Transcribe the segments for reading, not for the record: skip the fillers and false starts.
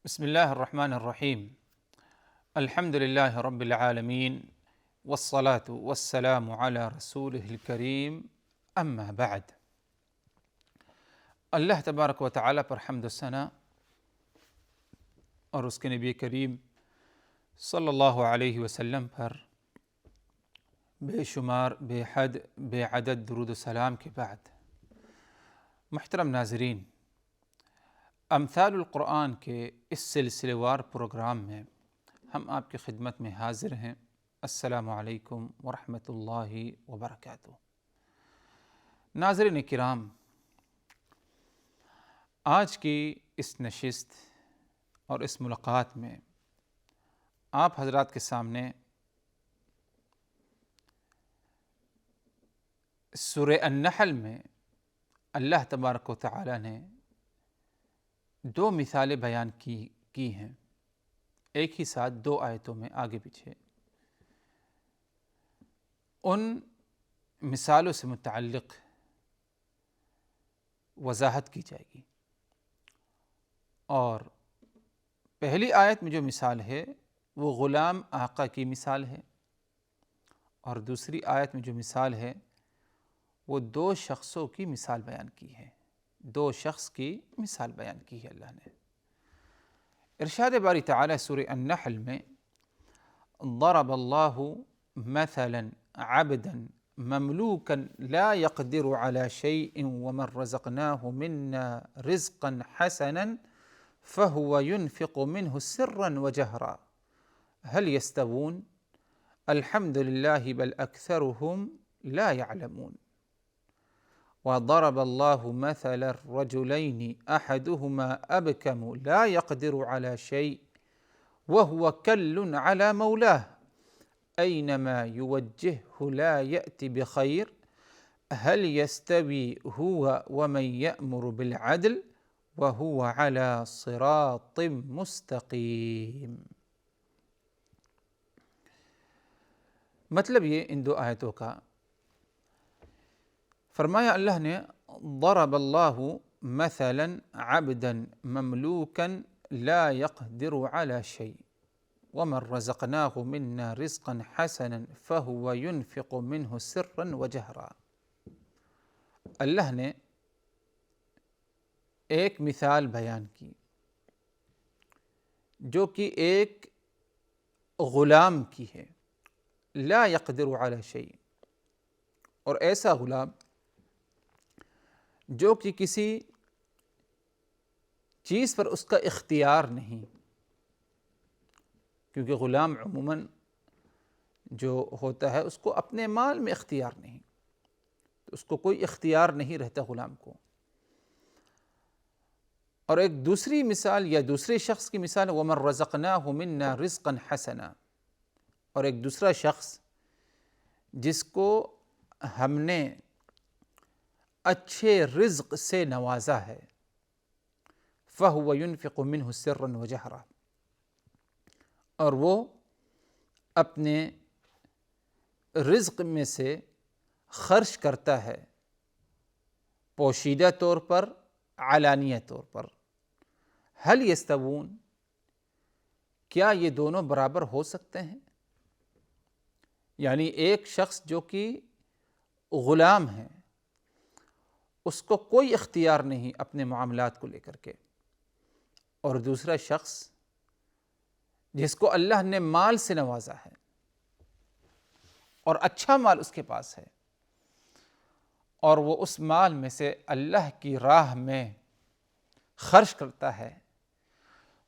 بسم الله الرحمن الرحيم. الحمد لله رب العالمين والصلاة والسلام على رسوله الكريم اما بعد. اللہ تبارک و تعالیٰ پر حمد و ثنا اور اس کے نبی کریم صلی اللہ علیہ وسلم پر بے شمار بے حد بے عدد درود و سلام کے بعد، محترم ناظرین، امثال القرآن کے اس سلسلے وار پروگرام میں ہم آپ کی خدمت میں حاضر ہیں۔ السلام علیکم ورحمۃ اللہ وبرکاتہ۔ ناظرین کرام، آج کی اس نشست اور اس ملاقات میں آپ حضرات کے سامنے سورہ النحل میں اللہ تبارک و تعالی نے دو مثالیں بیان کی ہیں، ایک ہی ساتھ دو آیتوں میں آگے پیچھے۔ ان مثالوں سے متعلق وضاحت کی جائے گی، اور پہلی آیت میں جو مثال ہے وہ غلام آقا کی مثال ہے، اور دوسری آیت میں جو مثال ہے وہ دو شخصوں کی مثال بیان کی ہے، دو شخص کی مثال بیان کی ہے اللہ نے۔ ارشاد باری تعالی سورہ النحل میں ضرب اللہ مثلا عبدا مملوکا لا يقدر على شيء ومن رزقناه منا رزقا حسنا فهو ينفق منه سرا وجهرا هل يستوون الحمد لله بل أكثرهم لا يعلمون وضرب الله مثل الرجلين أحدهما أبكم لا يقدر على شيء وهو كل على مولاه أينما يوجهه لا يأتي بخير هل يستوي هو ومن يأمر بالعدل وهو على صراط مستقيم۔ مطلب یہ ان دو آیتوں کا، فرمایا اللہ نے ضرب اللہ مثلا عبدا مملوکا لا يقدر على شيء ومن رزقناه منا رزقا حسنا فهو ينفق منه سرا وجهرا۔ اللہ نے ایک مثال بیان کی جو کہ ایک غلام کی ہے، لا يقدر على شيء، اور ایسا غلام جو کہ کسی چیز پر اس کا اختیار نہیں، کیونکہ غلام عموماً جو ہوتا ہے اس کو اپنے مال میں اختیار نہیں، تو اس کو کوئی اختیار نہیں رہتا غلام کو۔ اور ایک دوسری مثال یا دوسرے شخص کی مثال وَمَن رَزَقْنَاهُ مِنَّا رِزْقًا حَسَنًا، اور ایک دوسرا شخص جس کو ہم نے اچھے رزق سے نوازا ہے، فَهُوَ يُنْفِقُ مِنْهُ سِرًّا وَجَهْرًا، اور وہ اپنے رزق میں سے خرچ کرتا ہے پوشیدہ طور پر، علانیہ طور پر۔ هل يستوون، کیا یہ دونوں برابر ہو سکتے ہیں؟ یعنی ایک شخص جو کہ غلام ہے، اس کو کوئی اختیار نہیں اپنے معاملات کو لے کر کے، اور دوسرا شخص جس کو اللہ نے مال سے نوازا ہے اور اچھا مال اس کے پاس ہے، اور وہ اس مال میں سے اللہ کی راہ میں خرچ کرتا ہے،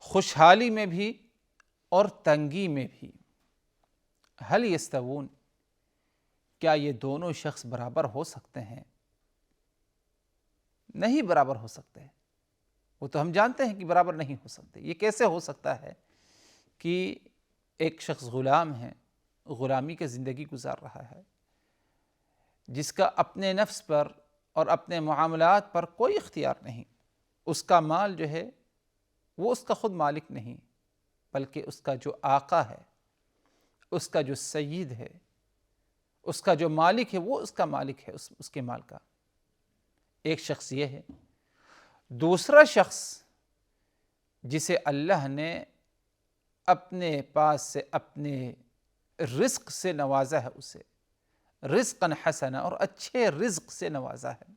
خوشحالی میں بھی اور تنگی میں بھی۔ هل يستوون، کیا یہ دونوں شخص برابر ہو سکتے ہیں؟ نہیں برابر ہو سکتے، وہ تو ہم جانتے ہیں کہ برابر نہیں ہو سکتے۔ یہ کیسے ہو سکتا ہے کہ ایک شخص غلام ہے، غلامی کی زندگی گزار رہا ہے، جس کا اپنے نفس پر اور اپنے معاملات پر کوئی اختیار نہیں، اس کا مال جو ہے وہ اس کا خود مالک نہیں، بلکہ اس کا جو آقا ہے، اس کا جو سید ہے، اس کا جو مالک ہے وہ اس کا مالک ہے، اس کے مال کا۔ ایک شخص یہ ہے۔ دوسرا شخص جسے اللہ نے اپنے پاس سے اپنے رزق سے نوازا ہے، اسے رزقاً حسنا، اور اچھے رزق سے نوازا ہے،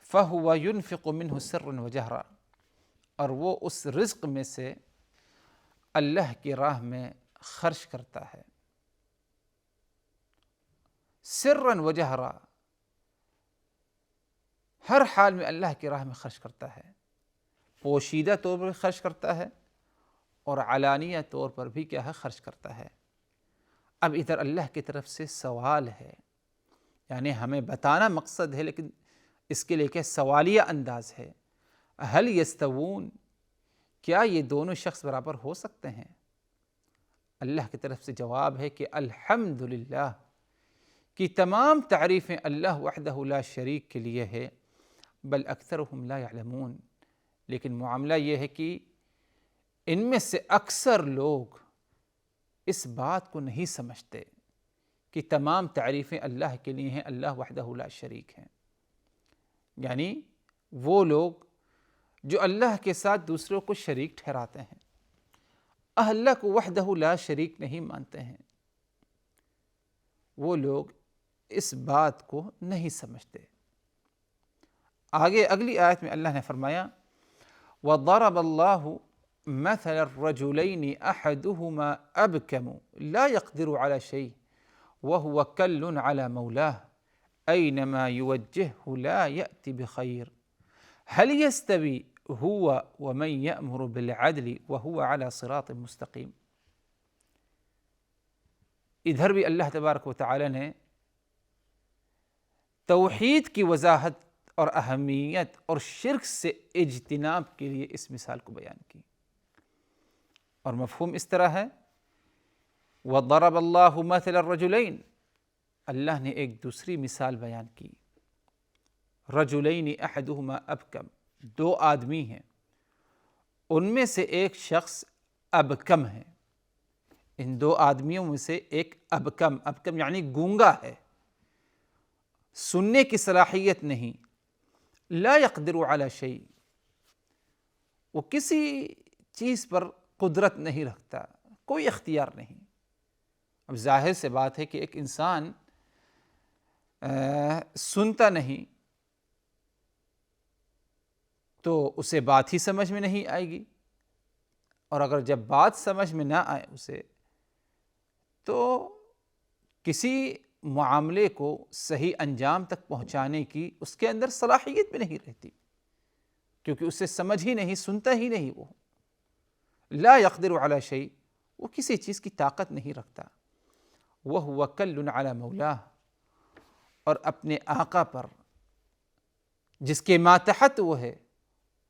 فَهُوَ يُنْفِقُ مِنْهُ سِرًّا وَجَهْرًا، اور وہ اس رزق میں سے اللہ کی راہ میں خرچ کرتا ہے، سرًا وجہرا، ہر حال میں اللہ کی راہ میں خرچ کرتا ہے، پوشیدہ طور پر خرچ کرتا ہے اور علانیہ طور پر بھی کیا ہے، خرچ کرتا ہے۔ اب ادھر اللہ کی طرف سے سوال ہے، یعنی ہمیں بتانا مقصد ہے لیکن اس کے لیے کیا سوالیہ انداز ہے، هل یستوون، کیا یہ دونوں شخص برابر ہو سکتے ہیں؟ اللہ کی طرف سے جواب ہے کہ الحمدللہ، کہ تمام تعریفیں اللہ وحدہ لا شریک کے لیے ہے، بل اکثرهم لا یعلمون، لیکن معاملہ یہ ہے کہ ان میں سے اکثر لوگ اس بات کو نہیں سمجھتے کہ تمام تعریفیں اللہ کے لیے ہیں، اللہ وحدہ لا شریک ہیں، یعنی وہ لوگ جو اللہ کے ساتھ دوسروں کو شریک ٹھہراتے ہیں، اللہ کو وحدہ لا شریک نہیں مانتے ہیں، وہ لوگ اس بات کو نہیں سمجھتے۔ آگے اگلی آیت میں اللہ نے فرمایا وَضَرَبَ اللَّهُ مَثَلَ الرَّجُلَيْنِ أَحَدُهُمَا أَبْكَمُ لَا يَقْدِرُ عَلَى شَيْءٍ وَهُوَ كَلٌّ عَلَى مَوْلَاهُ أَيْنَمَا يُوَجِّههُ لَا يَأْتِ بِخَيْرٍ هَلْ يَسْتَوِي هُوَ وَمَنْ يَأْمُرُ بِالْعَدْلِ وَهُوَ عَلَى صِرَاطٍ مُسْتَقِيمٍ۔ ادھر بھی اللہ تبارک و تعالی نے توحید کی وضاحت اور اہمیت اور شرک سے اجتناب کے لیے اس مثال کو بیان کی، اور مفہوم اس طرح ہے وَضَرَبَ اللَّهُ مَثَلَ الرَّجُلَيْنِ، اللہ نے ایک دوسری مثال بیان کی، رجلین احدہما ابکم، دو آدمی ہیں، ان میں سے ایک شخص ابکم ہے، ان دو آدمیوں میں سے ایک ابکم یعنی گونگا ہے، سننے کی صلاحیت نہیں، لا يقدر علی شیء، وہ کسی چیز پر قدرت نہیں رکھتا، کوئی اختیار نہیں۔ اب ظاہر سے بات ہے کہ ایک انسان سنتا نہیں تو اسے بات ہی سمجھ میں نہیں آئے گی، اور اگر جب بات سمجھ میں نہ آئے اسے تو کسی معاملے کو صحیح انجام تک پہنچانے کی اس کے اندر صلاحیت بھی نہیں رہتی، کیونکہ اسے سمجھ ہی نہیں، سنتا ہی نہیں، وہ لا يقدر علی شیء، وہ کسی چیز کی طاقت نہیں رکھتا، وَهُوَ كَلٌّ عَلَى مَوْلَاهُ، اور اپنے آقا پر جس کے ماتحت وہ ہے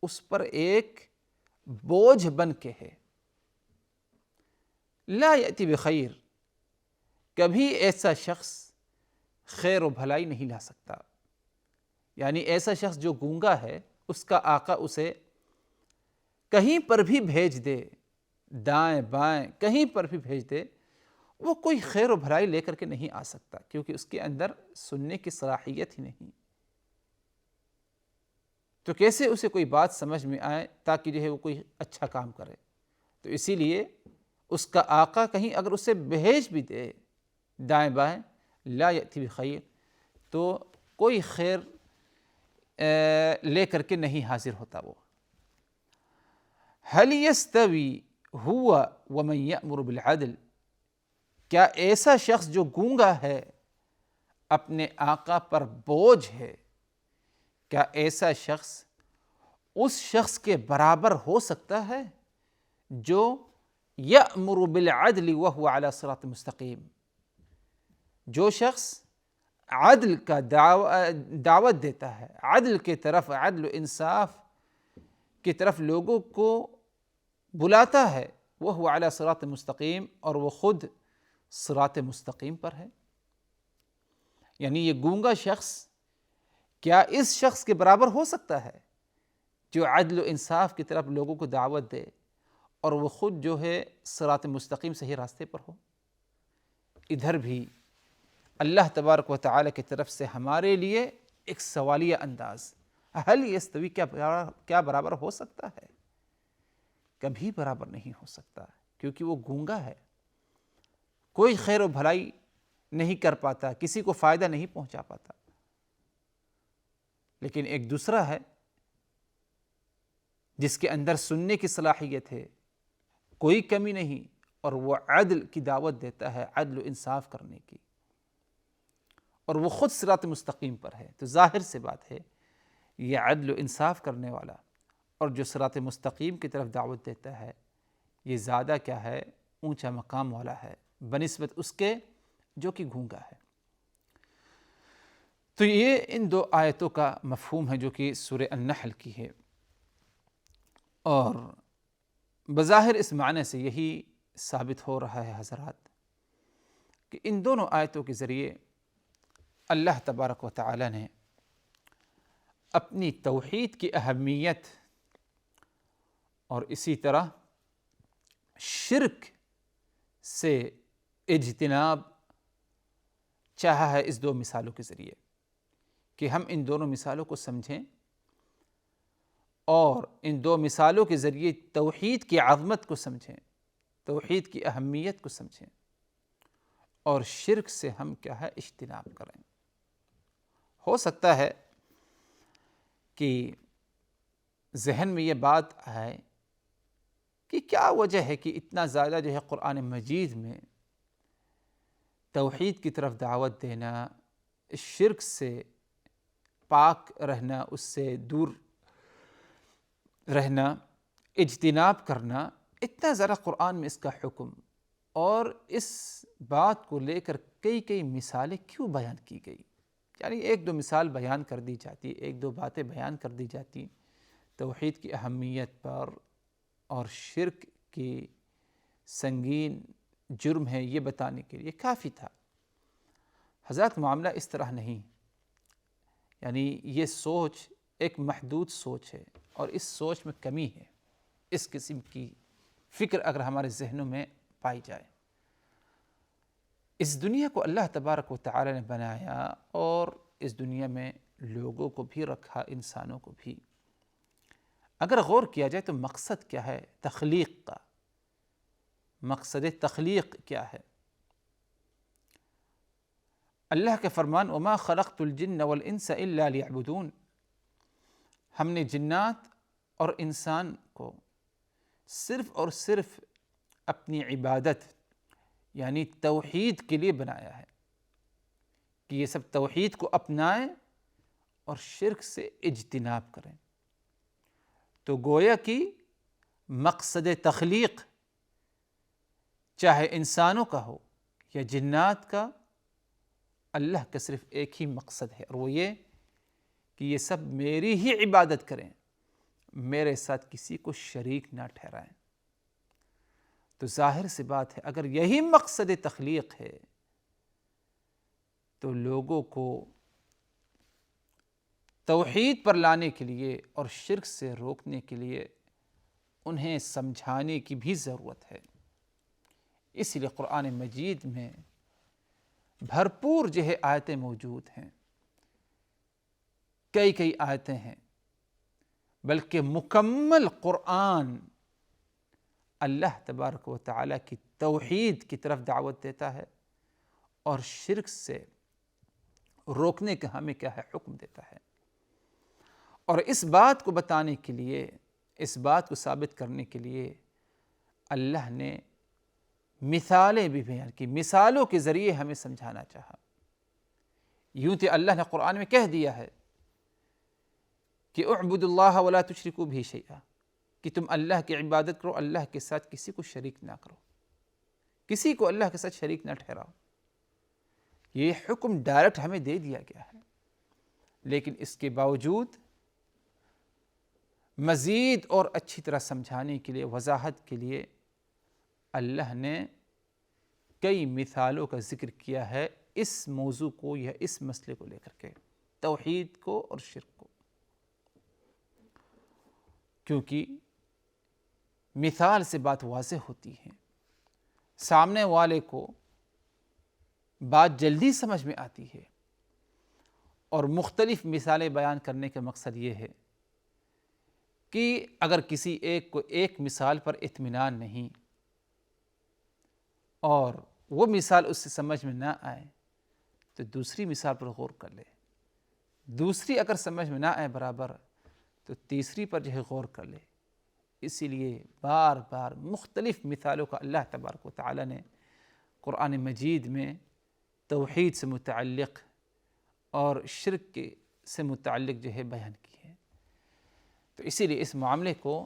اس پر ایک بوجھ بن کے ہے، لا یأتی بخیر، کبھی ایسا شخص خیر و بھلائی نہیں لا سکتا، یعنی ایسا شخص جو گونگا ہے اس کا آقا اسے کہیں پر بھی بھیج دے، دائیں بائیں کہیں پر بھی بھیج دے، وہ کوئی خیر و بھلائی لے کر کے نہیں آ سکتا، کیونکہ اس کے اندر سننے کی صلاحیت ہی نہیں، تو کیسے اسے کوئی بات سمجھ میں آئے تاکہ جو ہے وہ کوئی اچھا کام کرے؟ تو اسی لیے اس کا آقا کہیں اگر اسے بھیج بھی دے دائیں بائیں، لا یأتی بخیر، تو کوئی خیر لے کر کے نہیں حاضر ہوتا وہ۔ هل یستوی ہوا ومن یأمر بالعدل، کیا ایسا شخص جو گونگا ہے اپنے آقا پر بوجھ ہے، کیا ایسا شخص اس شخص کے برابر ہو سکتا ہے جو یأمر بالعدل وهو علی صراط مستقیم، جو شخص عدل کا دعوت دیتا ہے، عدل کی طرف، عدل و انصاف کی طرف لوگوں کو بلاتا ہے، وهو علی صراط مستقیم، اور وہ خود صراط مستقیم پر ہے، یعنی یہ گونگا شخص کیا اس شخص کے برابر ہو سکتا ہے جو عدل و انصاف کی طرف لوگوں کو دعوت دے اور وہ خود جو ہے صراط مستقیم صحیح راستے پر ہو؟ ادھر بھی اللہ تبارک و تعالی کی طرف سے ہمارے لیے ایک سوالیہ انداز، هل یستوی، کیا برابر ہو سکتا ہے؟ کبھی برابر نہیں ہو سکتا، کیونکہ وہ گونگا ہے، کوئی خیر و بھلائی نہیں کر پاتا، کسی کو فائدہ نہیں پہنچا پاتا۔ لیکن ایک دوسرا ہے جس کے اندر سننے کی صلاحیت ہے، کوئی کمی نہیں، اور وہ عدل کی دعوت دیتا ہے، عدل و انصاف کرنے کی، اور وہ خود صراط مستقیم پر ہے۔ تو ظاہر سے بات ہے، یہ عدل و انصاف کرنے والا اور جو صراط مستقیم کی طرف دعوت دیتا ہے، یہ زیادہ کیا ہے، اونچا مقام والا ہے بنسبت اس کے جو کہ گونگا ہے۔ تو یہ ان دو آیتوں کا مفہوم ہے جو کہ سورہ النحل کی ہے، اور بظاہر اس معنی سے یہی ثابت ہو رہا ہے حضرات کہ ان دونوں آیتوں کے ذریعے اللہ تبارک و تعالی نے اپنی توحید کی اہمیت اور اسی طرح شرک سے اجتناب چاہا ہے اس دو مثالوں کے ذریعے، کہ ہم ان دونوں مثالوں کو سمجھیں اور ان دو مثالوں کے ذریعے توحید کی عظمت کو سمجھیں، توحید کی اہمیت کو سمجھیں، اور شرک سے ہم کیا ہے، اجتناب کریں۔ ہو سکتا ہے کہ ذہن میں یہ بات آئے کہ کیا وجہ ہے کہ اتنا زیادہ جو ہے قرآن مجید میں توحید کی طرف دعوت دینا، شرک سے پاک رہنا، اس سے دور رہنا، اجتناب کرنا، اتنا ذرا قرآن میں اس کا حکم، اور اس بات کو لے کر کئی مثالیں کیوں بیان کی گئی؟ یعنی ایک دو مثال بیان کر دی جاتی، ایک دو باتیں بیان کر دی جاتی توحید کی اہمیت پر اور شرک کی سنگین جرم ہے یہ بتانے کے لیے کافی تھا۔ حضرات معاملہ اس طرح نہیں، یعنی یہ سوچ ایک محدود سوچ ہے، اور اس سوچ میں کمی ہے۔ اس قسم کی فکر اگر ہمارے ذہنوں میں پائی جائے، اس دنیا کو اللہ تبارک و تعالی نے بنایا، اور اس دنیا میں لوگوں کو بھی رکھا، انسانوں کو بھی۔ اگر غور کیا جائے تو مقصد کیا ہے تخلیق کا؟ مقصد تخلیق کیا ہے؟ اللہ کے فرمان وما خلقت الجن والانس الا لیعبدون، ہم نے جنات اور انسان کو صرف اور صرف اپنی عبادت یعنی توحید کے لیے بنایا ہے، کہ یہ سب توحید کو اپنائیں اور شرک سے اجتناب کریں۔ تو گویا کہ مقصد تخلیق چاہے انسانوں کا ہو یا جنات کا، اللہ کا صرف ایک ہی مقصد ہے، اور وہ یہ کہ یہ سب میری ہی عبادت کریں، میرے ساتھ کسی کو شریک نہ ٹھہرائیں۔ تو ظاہر سی بات ہے اگر یہی مقصد تخلیق ہے تو لوگوں کو توحید پر لانے کے لیے اور شرک سے روکنے کے لیے انہیں سمجھانے کی بھی ضرورت ہے۔ اس لیے قرآن مجید میں بھرپور جو ہے آیتیں موجود ہیں، کئی آیتیں ہیں، بلکہ مکمل قرآن اللہ تبارک و تعالی کی توحید کی طرف دعوت دیتا ہے اور شرک سے روکنے کا ہمیں کیا ہے حکم دیتا ہے۔ اور اس بات کو بتانے کے لیے، اس بات کو ثابت کرنے کے لیے اللہ نے مثالیں بھی بیان کی، مثالوں کے ذریعے ہمیں سمجھانا چاہا۔ یوں تو اللہ نے قرآن میں کہہ دیا ہے کہ اعبدوا اللہ ولا تشرکوا بہ شیئا، کہ تم اللہ کی عبادت کرو، اللہ کے ساتھ کسی کو شریک نہ کرو، کسی کو اللہ کے ساتھ شریک نہ ٹھہراؤ۔ یہ حکم ڈائریکٹ ہمیں دے دیا گیا ہے، لیکن اس کے باوجود مزید اور اچھی طرح سمجھانے کے لیے، وضاحت کے لیے اللہ نے کئی مثالوں کا ذکر کیا ہے اس موضوع کو یا اس مسئلے کو لے کر کے، توحید کو اور شرک کو، کیونکہ مثال سے بات واضح ہوتی ہے، سامنے والے کو بات جلدی سمجھ میں آتی ہے۔ اور مختلف مثالیں بیان کرنے کا مقصد یہ ہے کہ اگر کسی ایک کو ایک مثال پر اطمینان نہیں اور وہ مثال اس سے سمجھ میں نہ آئے تو دوسری مثال پر غور کر لے، دوسری اگر سمجھ میں نہ آئے برابر تو تیسری پر جو ہے غور کر لے۔ اسی لیے بار بار مختلف مثالوں کا اللہ تبارک و تعالیٰ نے قرآن مجید میں توحید سے متعلق اور شرک سے متعلق جو ہے بیان کی ہے۔ تو اسی لیے اس معاملے کو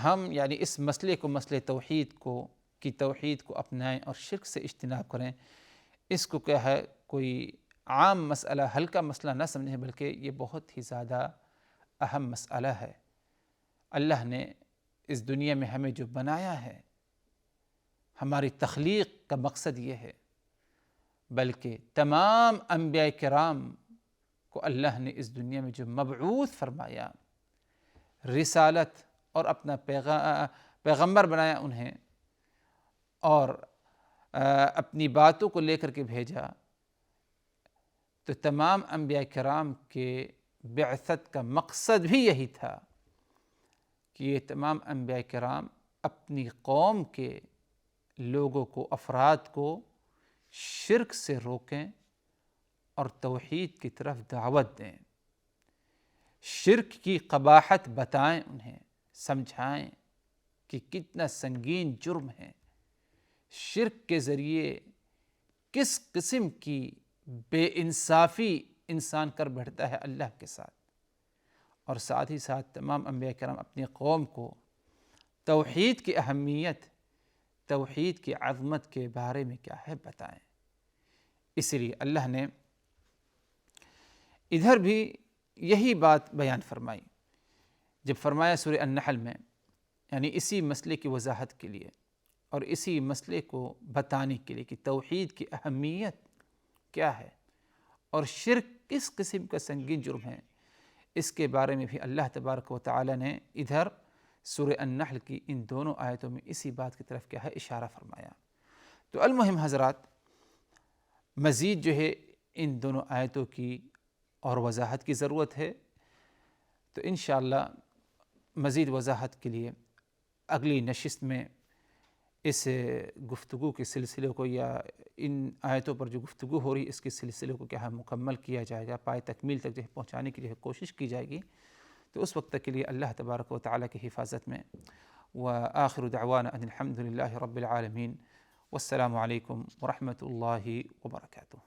ہم یعنی اس مسئلے کو، مسئلے توحید کو اپنائیں اور شرک سے اجتناب کریں۔ اس کو کیا ہے کوئی عام مسئلہ، ہلکا مسئلہ نہ سمجھیں، بلکہ یہ بہت ہی زیادہ اہم مسئلہ ہے۔ اللہ نے اس دنیا میں ہمیں جو بنایا ہے، ہماری تخلیق کا مقصد یہ ہے، بلکہ تمام انبیاء کرام کو اللہ نے اس دنیا میں جو مبعوث فرمایا، رسالت اور اپنا پیغمبر بنایا انہیں، اور اپنی باتوں کو لے کر کے بھیجا، تو تمام انبیاء کرام کے بعثت کا مقصد بھی یہی تھا کہ یہ تمام انبیاء کرام اپنی قوم کے لوگوں کو، افراد کو شرک سے روکیں اور توحید کی طرف دعوت دیں، شرک کی قباحت بتائیں، انہیں سمجھائیں کہ کتنا سنگین جرم ہے، شرک کے ذریعے کس قسم کی بے انصافی انسان کر بیٹھتا ہے اللہ کے ساتھ، اور ساتھ ہی ساتھ تمام انبیاء کرام اپنی قوم کو توحید کی اہمیت، توحید کی عظمت کے بارے میں کیا ہے بتائیں۔ اس لیے اللہ نے ادھر بھی یہی بات بیان فرمائی، جب فرمایا سورہ النحل میں، یعنی اسی مسئلے کی وضاحت کے لیے اور اسی مسئلے کو بتانے کے لیے کہ توحید کی اہمیت کیا ہے اور شرک کس قسم کا سنگین جرم ہے، اس کے بارے میں بھی اللہ تبارک و تعالی نے ادھر سورہ النحل کی ان دونوں آیتوں میں اسی بات کی طرف کیا ہے اشارہ فرمایا۔ تو المہم حضرات، مزید جو ہے ان دونوں آیتوں کی اور وضاحت کی ضرورت ہے، تو انشاءاللہ مزید وضاحت کے لیے اگلی نشست میں اس گفتگو کے سلسلے کو یا ان آیتوں پر جو گفتگو ہو رہی اس کے سلسلے کو کیا ہے مکمل کیا جائے گا، پائے تکمیل تک جو ہے پہنچانے کی جو ہے کوشش کی جائے گی۔ تو اس وقت تک کے لیے اللہ تبارک و تعالیٰ کی حفاظت میں، وآخر دعوانا ان الحمد للہ رب العالمین، والسلام علیکم ورحمۃ اللہ وبرکاتہ۔